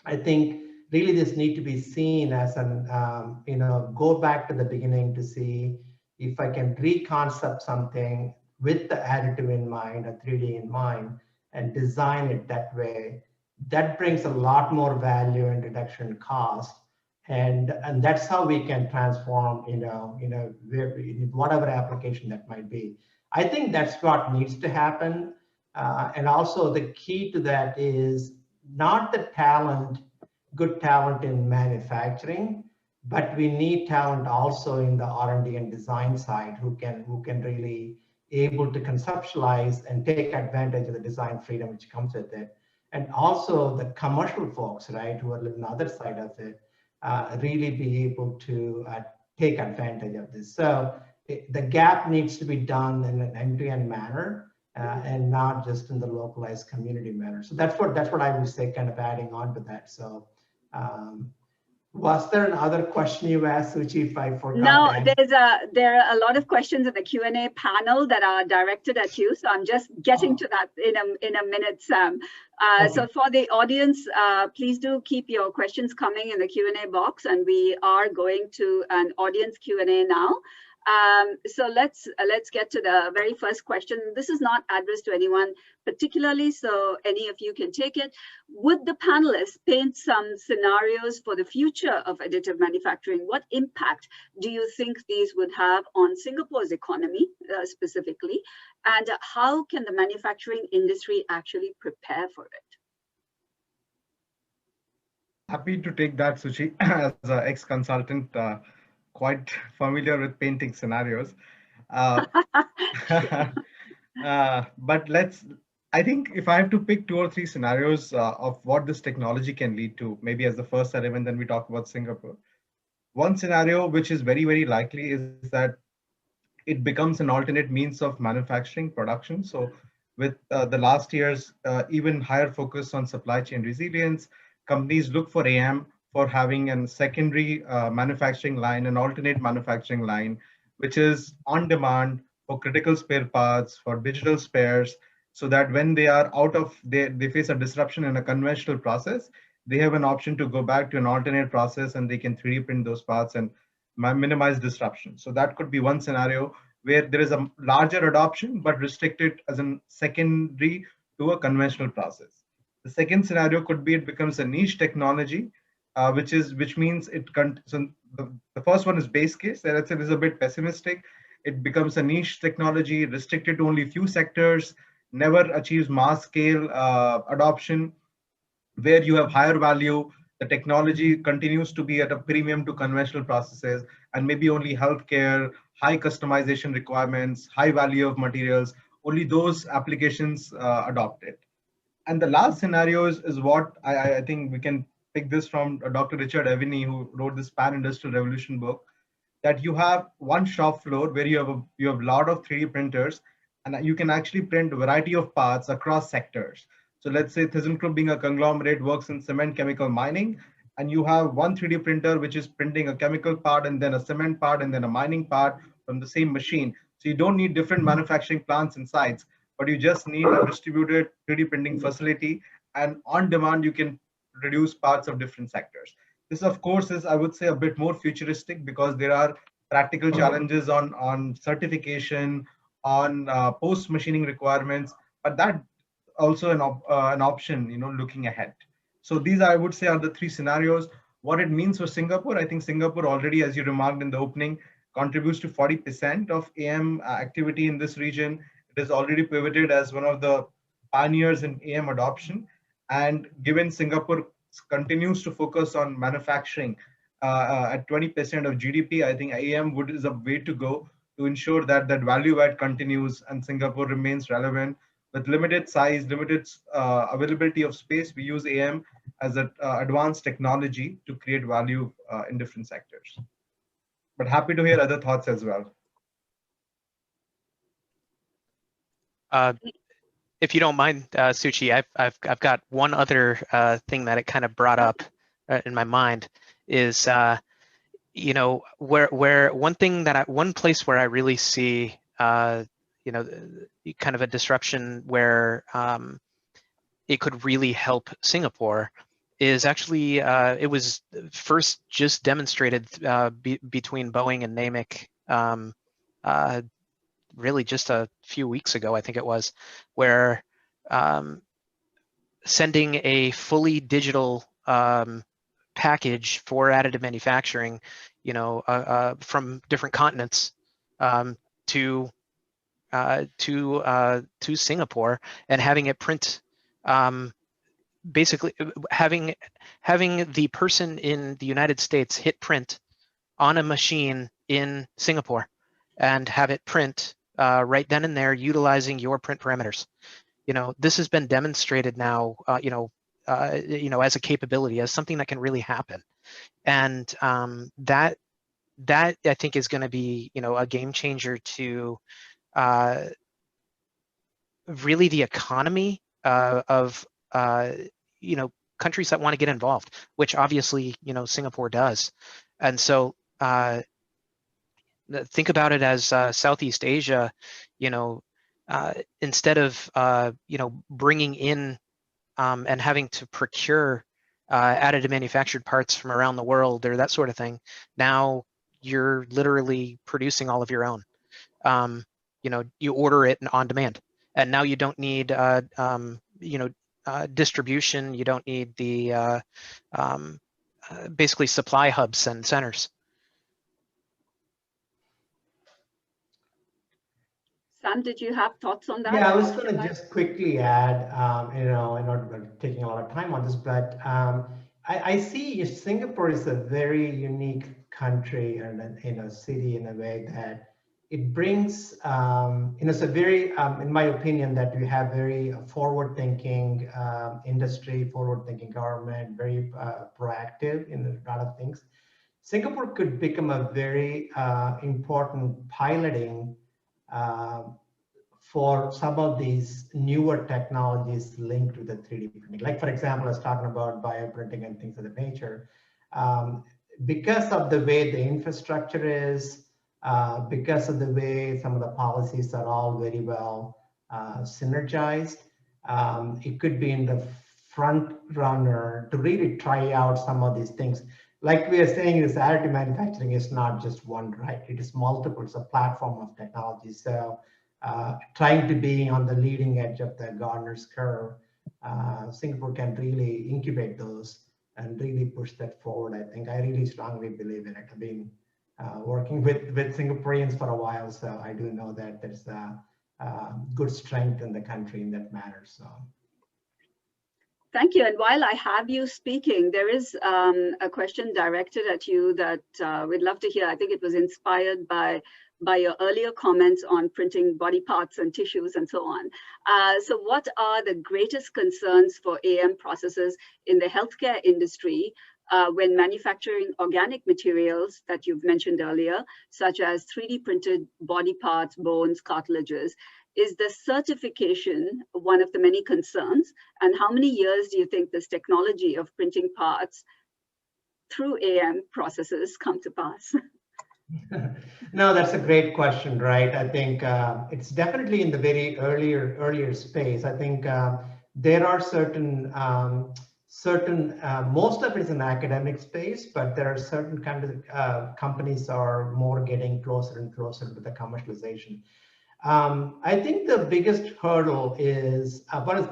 I think really this need to be seen as an, go back to the beginning to see if I can reconcept something with the additive in mind, a 3D in mind, and design it that way. That brings a lot more value and reduction in cost. And that's how we can transform, whatever application that might be. I think that's what needs to happen. And also the key to that is not the talent, good talent in manufacturing, but we need talent also in the R&D and design side who can really able to conceptualize and take advantage of the design freedom which comes with it. And also the commercial folks, right, who are on the other side of it, really be able to take advantage of this. So the gap needs to be done in an end-to-end manner and not just in the localized community manner. So that's what I would say, kind of adding on to that. So Was there another question you asked, Suchi, if I forgot No, that? there are a lot of questions in the Q&A panel that are directed at you. So I'm just getting to that in a minute, Sam. Okay. So for the audience, please do keep your questions coming in the Q&A box, and we are going to an audience Q&A now. So let's get to the very first question. This is not addressed to anyone particularly, so any of you can take it. Would the panelists paint some scenarios for the future of additive manufacturing? What impact do you think these would have on Singapore's economy specifically? And how can the manufacturing industry actually prepare for it? Happy to take that, Suchi, as an ex-consultant, quite familiar with painting scenarios. But I think if I have to pick 2 or 3 scenarios of what this technology can lead to, maybe as the first element, then we talk about Singapore. One scenario which is very, very likely is that it becomes an alternate means of manufacturing production. So with the last year's even higher focus on supply chain resilience, companies look for AM for having a secondary manufacturing line, an alternate manufacturing line, which is on demand for critical spare parts, for digital spares, so that when they are they face a disruption in a conventional process, they have an option to go back to an alternate process and they can 3D print those parts and minimize disruption. So that could be one scenario where there is a larger adoption, but restricted as a secondary to a conventional process. The second scenario could be it becomes a niche technology, which means it can. So the first one is base case. That is a bit pessimistic. It becomes a niche technology restricted to only few sectors, never achieves mass scale adoption, where you have higher value, the technology continues to be at a premium to conventional processes, and maybe only healthcare, high customization requirements, high value of materials, only those applications adopt it. And the last scenario is what I think we can pick this from Dr. Richard Evany, who wrote this Pan-Industrial Revolution book, that you have one shop floor where you have a lot of 3D printers, and you can actually print a variety of parts across sectors. So let's say ThyssenKrupp, being a conglomerate, works in cement chemical mining, and you have one 3D printer which is printing a chemical part and then a cement part and then a mining part from the same machine. So you don't need different manufacturing plants and sites, but you just need a distributed 3D printing facility, and on demand you can produce parts of different sectors. This, of course, is, I would say, a bit more futuristic because there are practical challenges on certification, on post-machining requirements, but that also an option, looking ahead. So these, I would say, are the 3 scenarios. What it means for Singapore, I think Singapore already, as you remarked in the opening, contributes to 40% of AM activity in this region. It has already pivoted as one of the pioneers in AM adoption. And given Singapore continues to focus on manufacturing at 20% of GDP, I think AM is a way to go to ensure that that value add continues and Singapore remains relevant. With limited size, limited availability of space, we use AM as an advanced technology to create value in different sectors. But happy to hear other thoughts as well. If you don't mind, Suchi, I've got one other thing that it kind of brought up in my mind is, where one place where I really see, kind of a disruption where it could really help Singapore is actually, it was first just demonstrated between Boeing and NAMIC really just a few weeks ago, I think it was, where sending a fully digital package for additive manufacturing, from different continents to Singapore, and having it print, basically having the person in the United States hit print on a machine in Singapore and have it print right then and there, utilizing your print parameters. This has been demonstrated now, as a capability, as something that can really happen. And that I think is going to be, a game changer to really the economy of, countries that want to get involved, which obviously, Singapore does. And so think about it as Southeast Asia, instead of, bringing in and having to procure additive manufactured parts from around the world or that sort of thing. Now you're literally producing all of your own. You order it on demand, and now you don't need distribution. You don't need the basically supply hubs and centers. Sam, did you have thoughts on that? Yeah, I was going to just quickly add, not taking a lot of time on this, but I see Singapore is a very unique country and city in a way that it brings, it's a very, in my opinion, that we have very forward-thinking industry, forward-thinking government, very proactive in a lot of things. Singapore could become a very important piloting for some of these newer technologies linked to the 3D printing. Like, for example, I was talking about bioprinting and things of that nature. Because of the way the infrastructure is, because of the way some of the policies are all very well synergized, it could be in the front runner to really try out some of these things. Like we are saying, this additive manufacturing is not just one, right? It is multiple, it's a platform of technology. So trying to be on the leading edge of the Gartner's curve, Singapore can really incubate those and really push that forward. I really strongly believe in it. I've been working with Singaporeans for a while, so I do know that there's good strength in the country in that matter. So. Thank you. And while I have you speaking, there is a question directed at you that we'd love to hear. I think it was inspired by your earlier comments on printing body parts and tissues and so on. So what are the greatest concerns for AM processes in the healthcare industry when manufacturing organic materials that you've mentioned earlier, such as 3D printed body parts, bones, cartilages? Is the certification one of the many concerns? And how many years do you think this technology of printing parts through AM processes come to pass? No, that's a great question, right? I think it's definitely in the very earlier space. I think there are certain, most of it is in academic space, but there are certain kind of companies are more getting closer and closer to the commercialization. I think the biggest hurdle is,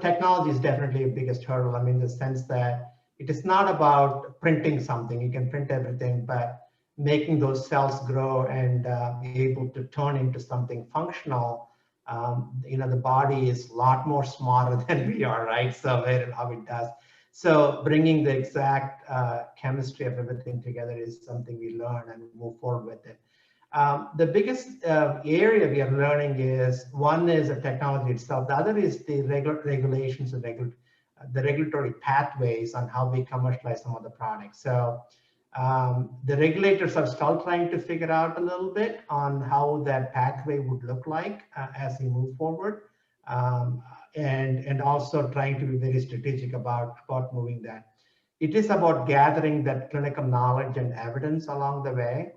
technology is definitely the biggest hurdle. I mean, in the sense that it is not about printing something. You can print everything, but making those cells grow and be able to turn into something functional. The body is a lot more smarter than we are, right? So how it does. So bringing the exact chemistry of everything together is something we learn and move forward with it. The biggest area we are learning is, one is the technology itself. The other is the regulations and the regulatory pathways on how we commercialize some of the products. So the regulators are still trying to figure out a little bit on how that pathway would look like as we move forward, and also trying to be very strategic about moving that. It is about gathering that clinical knowledge and evidence along the way.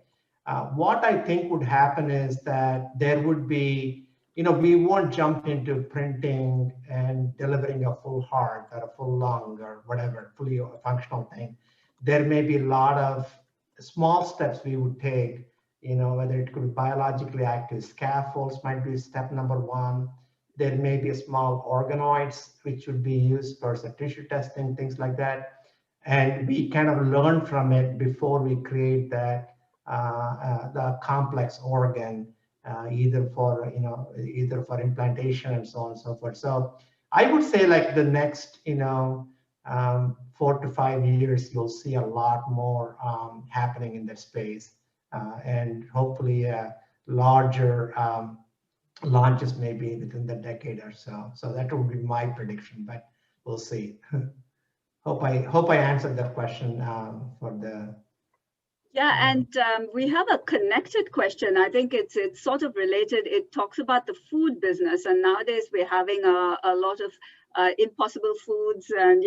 What I think would happen is that there would be, we won't jump into printing and delivering a full heart or a full lung or whatever, fully functional thing. There may be a lot of small steps we would take, whether it could be biologically active scaffolds might be step number one. There may be small organoids which would be used for tissue testing, things like that. And we kind of learn from it before we create that the complex organ, either for implantation and so on and so forth. So I would say, like, the next 4 to 5 years, you'll see a lot more happening in that space, and hopefully larger launches maybe within the decade or so. So that would be my prediction, but we'll see. Hope I answered that question for the Yeah, and we have a connected question. I think it's sort of related. It talks about the food business, and nowadays we're having a lot of impossible foods and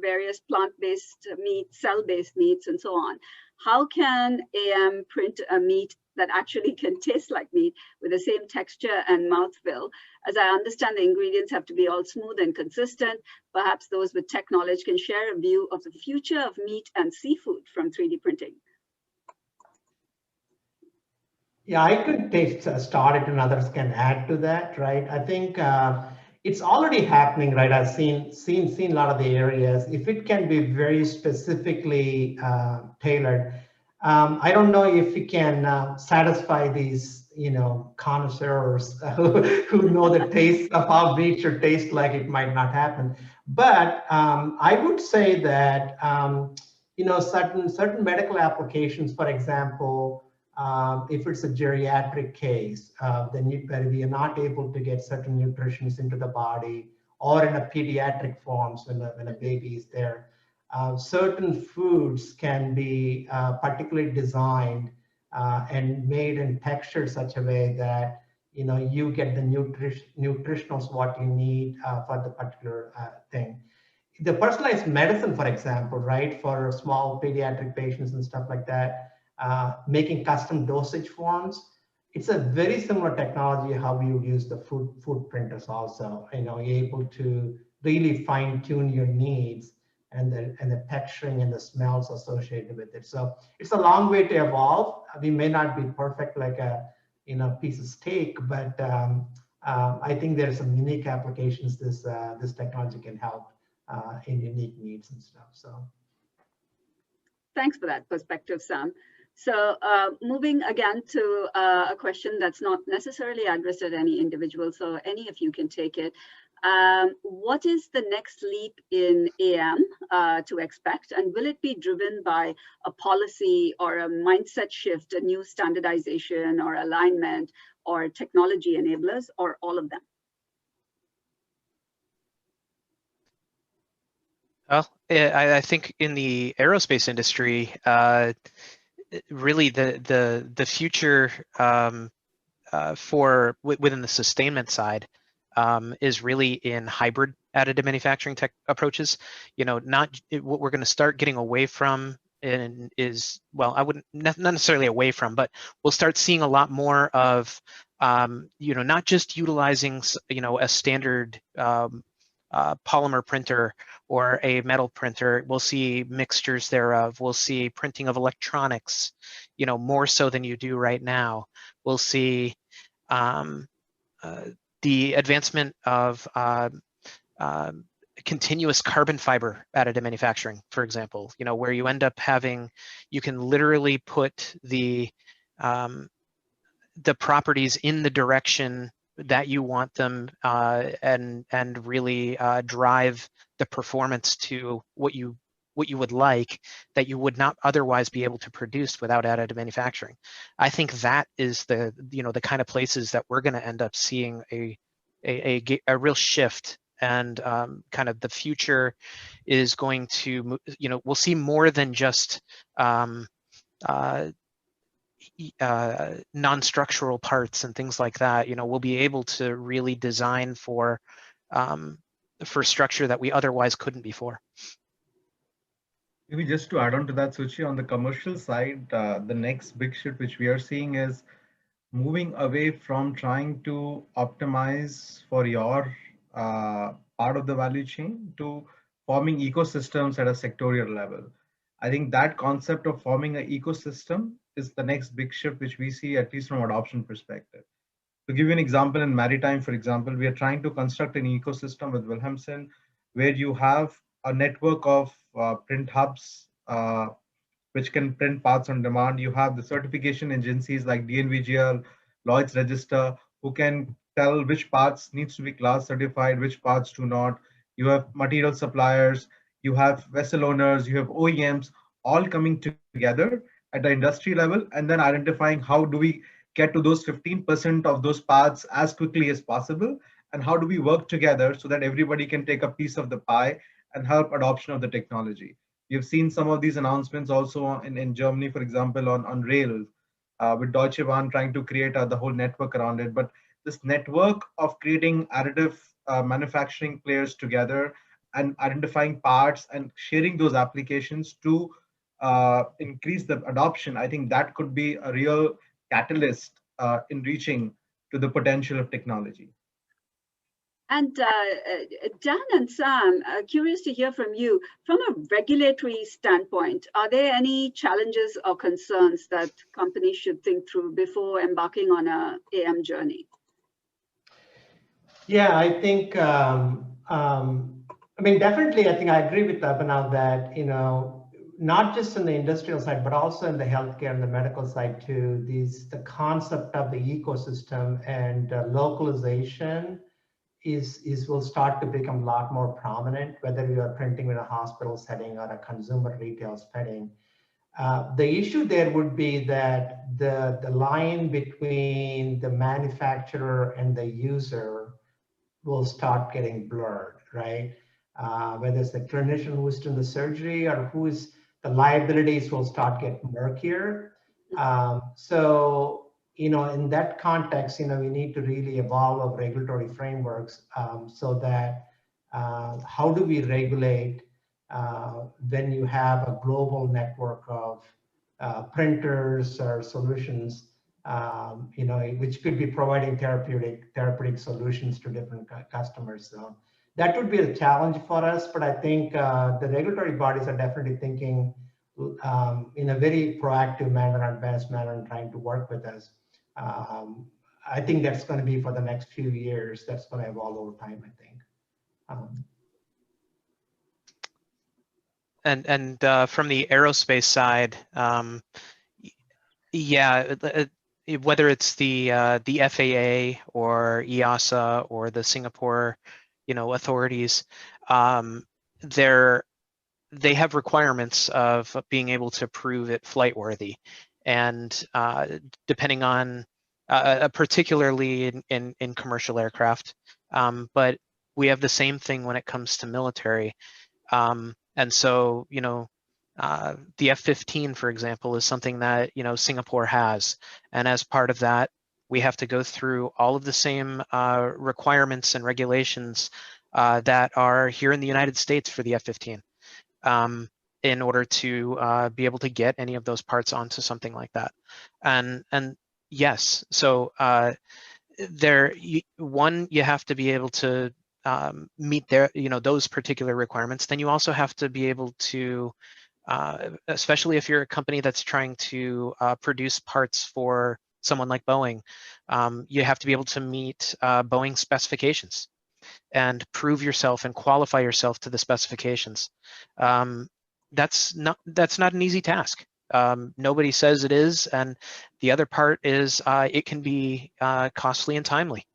various plant-based meats, cell-based meats, and so on. How can AM print a meat that actually can taste like meat with the same texture and mouthfeel? As I understand, the ingredients have to be all smooth and consistent. Perhaps those with tech knowledge can share a view of the future of meat and seafood from 3D printing. Yeah, I could start it and others can add to that, right? I think it's already happening, right? I've seen a lot of the areas. If it can be very specifically tailored, I don't know if we can satisfy these, connoisseurs who know the taste of how meat should taste like. It might not happen. But I would say that, certain medical applications, for example, if it's a geriatric case, then we are not able to get certain nutrients into the body, or in a pediatric forms when a baby is there. Certain foods can be particularly designed and made and textured such a way that you get the nutritionals what you need for the particular thing. The personalized medicine, for example, right, for small pediatric patients and stuff like that, making custom dosage forms. It's a very similar technology how we would use the food printers also. You're able to really fine tune your needs and the texturing and the smells associated with it. So it's a long way to evolve. We may not be perfect like a piece of steak, but I think there's some unique applications this technology can help in unique needs and stuff. So thanks for that perspective, Sam. So moving again to a question that's not necessarily addressed at any individual, so any of you can take it. What is the next leap in AM to expect, and will it be driven by a policy or a mindset shift, a new standardization or alignment, or technology enablers, or all of them? Well, I think in the aerospace industry, really the future within the sustainment side is really in hybrid additive manufacturing tech approaches. What we're going to start getting away from is, well, I wouldn't not necessarily away from, but we'll start seeing a lot more of not just utilizing a standard polymer printer or a metal printer. We'll see mixtures thereof. We'll see printing of electronics, more so than you do right now. We'll see the advancement of continuous carbon fiber additive manufacturing, for example, where you end up having, you can literally put the properties in the direction that you want them and really drive the performance to what you would like, that you would not otherwise be able to produce without additive manufacturing. I think that is the kind of places that we're going to end up seeing a real shift, and kind of the future is going to, we'll see more than just non-structural parts and things like that. We'll be able to really design for structure that we otherwise couldn't before. Maybe just to add on to that, Suchi, on the commercial side, the next big shift which we are seeing is moving away from trying to optimize for your part of the value chain to forming ecosystems at a sectorial level. I think that concept of forming an ecosystem is the next big shift which we see, at least from adoption perspective. To give you an example, in maritime, for example, we are trying to construct an ecosystem with Wilhelmsen where you have a network of print hubs which can print parts on demand. You have the certification agencies like DNVGL, Lloyd's Register, who can tell which parts needs to be class certified, which parts do not. You have material suppliers, you have vessel owners, you have OEMs, all coming together at the industry level, and then identifying how do we get to those 15% of those parts as quickly as possible, and how do we work together so that everybody can take a piece of the pie and help adoption of the technology. You've seen some of these announcements also in Germany, for example, on rail, with Deutsche Bahn trying to create the whole network around it. But this network of creating additive manufacturing players together and identifying parts and sharing those applications to increase the adoption, I think that could be a real catalyst in reaching to the potential of technology. And Dan and Sam, curious to hear from you. From a regulatory standpoint, are there any challenges or concerns that companies should think through before embarking on a AM journey? Yeah, I think, I mean, definitely, I think I agree with Abhinav that, you know, not just in the industrial side, but also in the healthcare and the medical side too, the concept of the ecosystem and localization will start to become a lot more prominent, whether you are printing in a hospital setting or a consumer retail setting. The issue there would be that the line between the manufacturer and the user will start getting blurred, right? Whether it's the clinician who's doing the surgery or the liabilities will start getting murkier. So, you know, in that context, you know, we need to really evolve our regulatory frameworks so that how do we regulate when you have a global network of printers or solutions, you know, which could be providing therapeutic solutions to different customers. So that would be a challenge for us, but I think the regulatory bodies are definitely thinking in a very proactive manner, advanced manner, and trying to work with us. I think that's going to be for the next few years. That's going to evolve over time, I think. And from the aerospace side, yeah, whether it's the FAA or EASA or the Singapore, you know, authorities, they have requirements of being able to prove it flight worthy, and depending on particularly in commercial aircraft, but we have the same thing when it comes to military. And so, you know, the F-15, for example, is something that, you know, Singapore has. And as part of that, we have to go through all of the same requirements and regulations that are here in the United States for the F-15 in order to be able to get any of those parts onto something like that. And yes, so you have to be able to meet their, you know, those particular requirements. Then you also have to be able to, especially if you're a company that's trying to produce parts for someone like Boeing, you have to be able to meet Boeing specifications and prove yourself and qualify yourself to the specifications. That's not an easy task. Nobody says it is, and the other part is it can be costly and timely,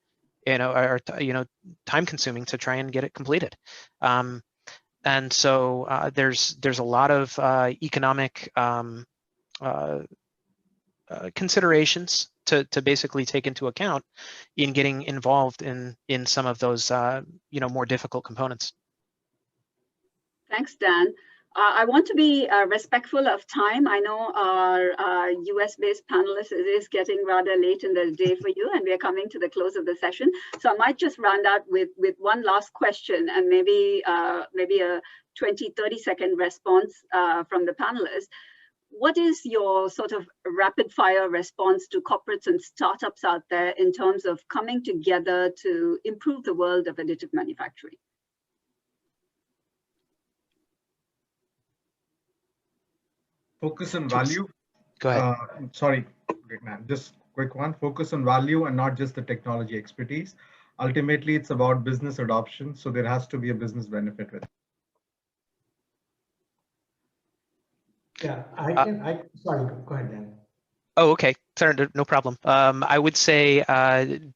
you know, or you know, time consuming to try and get it completed. And so there's a lot of economic considerations to basically take into account in getting involved in some of those you know, more difficult components. Thanks, Dan. I want to be respectful of time. I know our US-based panelists, it is getting rather late in the day for you, and we are coming to the close of the session. So I might just round out with one last question, and maybe a 20, 30-second response from the panelists. What is your sort of rapid fire response to corporates and startups out there in terms of coming together to improve the world of additive manufacturing? Focus on value. Go ahead. Sorry, just quick one. Focus on value and not just the technology expertise. Ultimately, it's about business adoption. So there has to be a business benefit with it. Yeah, sorry, go ahead, Dan. Oh, okay. Sorry, no problem. I would say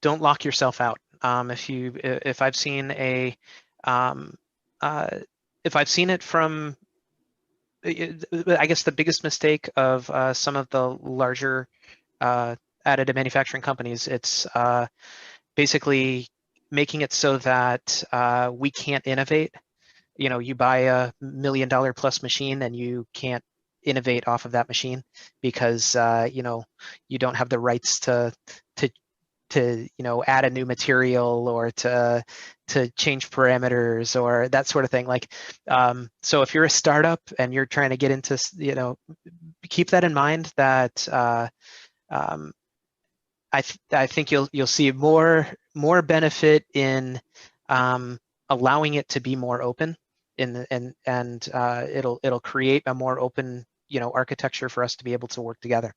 don't lock yourself out. If I've seen it from, I guess the biggest mistake of some of the larger additive manufacturing companies, it's basically making it so that we can't innovate you buy a $1 million plus machine and you can't innovate off of that machine because you don't have the rights to add a new material or to change parameters or that sort of thing. Like, so if you're a startup and you're trying to get into, keep that in mind, that I think you'll see more benefit in allowing it to be more open, and it'll create a more open architecture for us to be able to work together.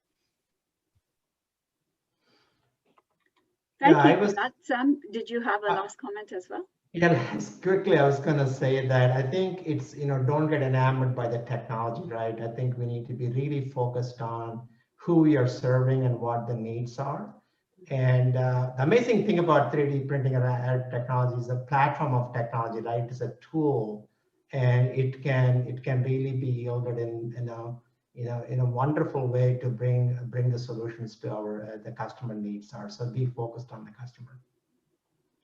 Thank you for that, Sam. Did you have a last comment as well? Yeah, quickly, I was going to say that I think it's, don't get enamored by the technology, right? I think we need to be really focused on who we are serving and what the needs are. And the amazing thing about 3D printing and additive technology is a platform of technology, right? It's a tool, and it can really be yielded in a wonderful way to bring the solutions to the customer needs are. So be focused on the customer.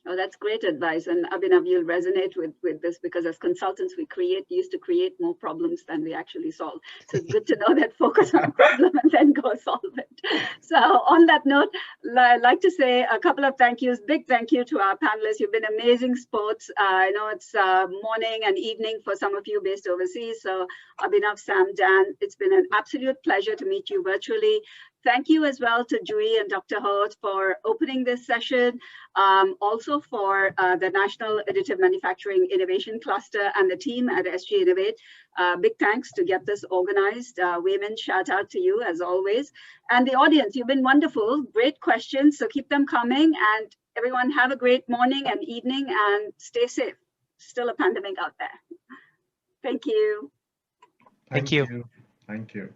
Oh, that's great advice. And Abhinav, you'll resonate with this because as consultants, we used to create more problems than we actually solve. So it's good to know that focus on a problem and then go solve it. So on that note, I'd like to say a couple of thank yous. Big thank you to our panelists. You've been amazing sports. I know it's morning and evening for some of you based overseas. So Abhinav, Sam, Dan, it's been an absolute pleasure to meet you virtually. Thank you as well to Jui and Dr. Hort for opening this session, also for the National Additive Manufacturing Innovation Cluster and the team at SGInnovate. Big thanks to get this organized. Wayman, shout out to you as always. And the audience, you've been wonderful, great questions, so keep them coming. And everyone have a great morning and evening and stay safe. Still a pandemic out there. Thank you. Thank you. Thank you.